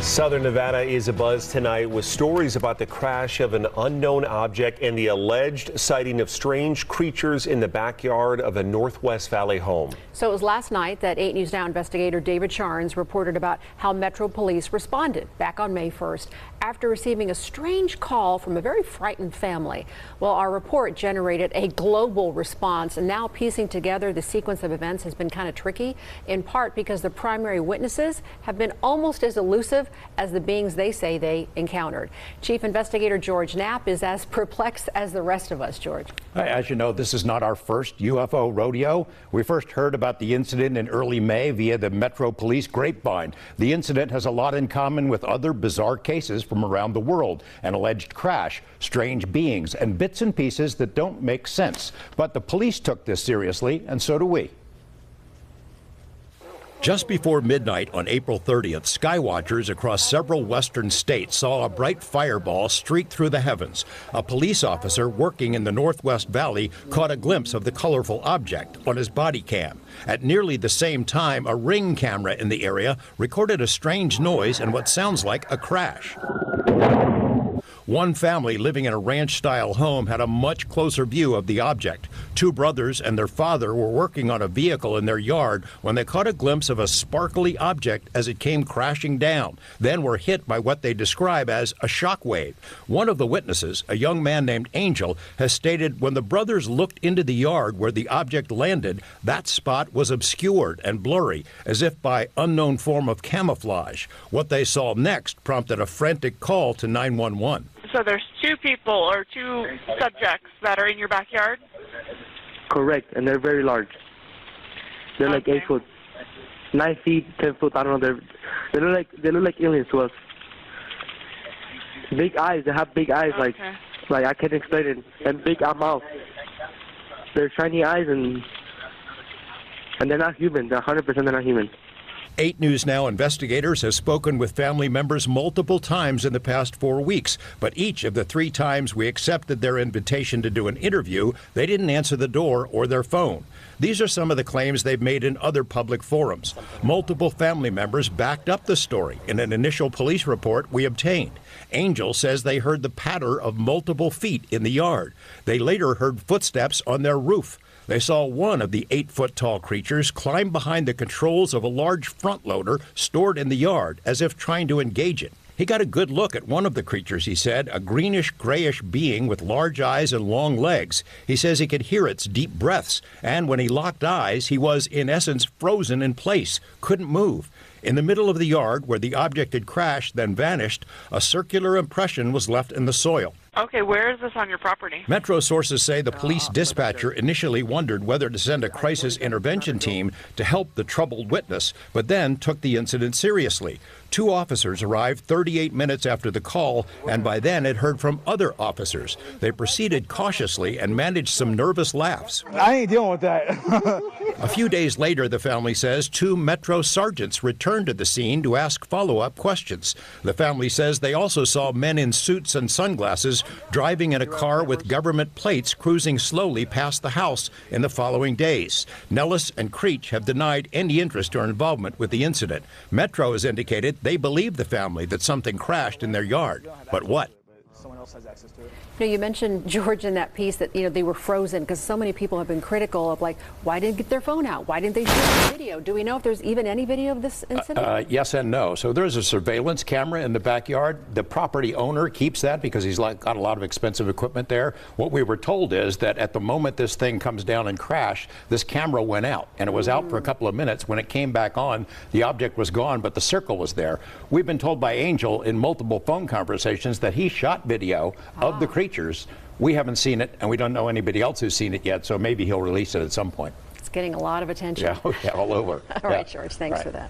Southern Nevada is abuzz tonight with stories about the crash of an unknown object and the alleged sighting of strange creatures in the backyard of a Northwest Valley home. So it was last night that 8 News Now investigator David Charnes reported about how Metro Police responded back on May 1st after receiving a strange call from a very frightened family. Well, our report generated a global response, and now piecing together the sequence of events has been kind of tricky, in part because the primary witnesses have been almost as elusive as the beings they say they encountered. Chief Investigator George Knapp is as perplexed as the rest of us. George. As you know, this is not our first UFO rodeo. We first heard about the incident in early May via the Metro Police grapevine. The incident has a lot in common with other bizarre cases from around the world: an alleged crash, strange beings, and bits and pieces that don't make sense. But the police took this seriously, and so do we. Just before midnight on April 30th, skywatchers across several western states saw a bright fireball streak through the heavens. A police officer working in the Northwest Valley caught a glimpse of the colorful object on his body cam. At nearly the same time, a Ring camera in the area recorded a strange noise and what sounds like a crash. One family living in a ranch-style home had a much closer view of the object. Two brothers and their father were working on a vehicle in their yard when they caught a glimpse of a sparkly object as it came crashing down, then were hit by what they describe as a shock wave. One of the witnesses, a young man named Angel, has stated when the brothers looked into the yard where the object landed, that spot was obscured and blurry, as if by unknown form of camouflage. What they saw next prompted a frantic call to 911. So there's two people or two subjects that are in your backyard? Correct, and they're very large. They're like 8 foot, 9 feet, 10 foot. I don't know. They look like aliens to us. Big eyes. They have big eyes, like I can't explain it, and big mouth. They're shiny eyes, and they're not human. They're 100% they're not human. 8 News Now investigators have spoken with family members multiple times in the past 4 weeks, but each of the 3 times we accepted their invitation to do an interview, they didn't answer the door or their phone. These are some of the claims they've made in other public forums. Multiple family members backed up the story in an initial police report we obtained. Angel says they heard the patter of multiple feet in the yard. They later heard footsteps on their roof. They saw one of the 8-foot-tall creatures climb behind the controls of a large front loader stored in the yard as if trying to engage it. He got a good look at one of the creatures, he said, a greenish-grayish being with large eyes and long legs. He says he could hear its deep breaths, and when he locked eyes, he was, in essence, frozen in place, couldn't move. In the middle of the yard, where the object had crashed, then vanished, a circular impression was left in the soil. Okay, where is this on your property? Metro sources say the police dispatcher initially wondered whether to send a crisis intervention team to help the troubled witness, but then took the incident seriously. 2 officers arrived 38 minutes after the call, and by then had heard from other officers. They proceeded cautiously and managed some nervous laughs. I ain't dealing with that. A few days later, the family says 2 Metro sergeants returned to the scene to ask follow-up questions. The family says they also saw men in suits and sunglasses driving in a car with government plates cruising slowly past the house in the following days. Nellis and Creech have denied any interest or involvement with the incident. Metro has indicated they believe the family that something crashed in their yard. But what? Someone else has access to it. You know, you mentioned, George, in that piece that, they were frozen because so many people have been critical of, like, why didn't they get their phone out? Why didn't they shoot the video? Do we know if there's even any video of this incident? Yes and no. So there's a surveillance camera in the backyard. The property owner keeps that because he's got a lot of expensive equipment there. What we were told is that at the moment this thing comes down and crashed, this camera went out, and it was out for a couple of minutes. When it came back on, the object was gone, but the circle was there. We've been told by Angel in multiple phone conversations that he shot video of the creatures. We haven't seen it, and we don't know anybody else who's seen it yet, so maybe he'll release it at some point. It's getting a lot of attention. Yeah, all over. All right, George, thanks for that.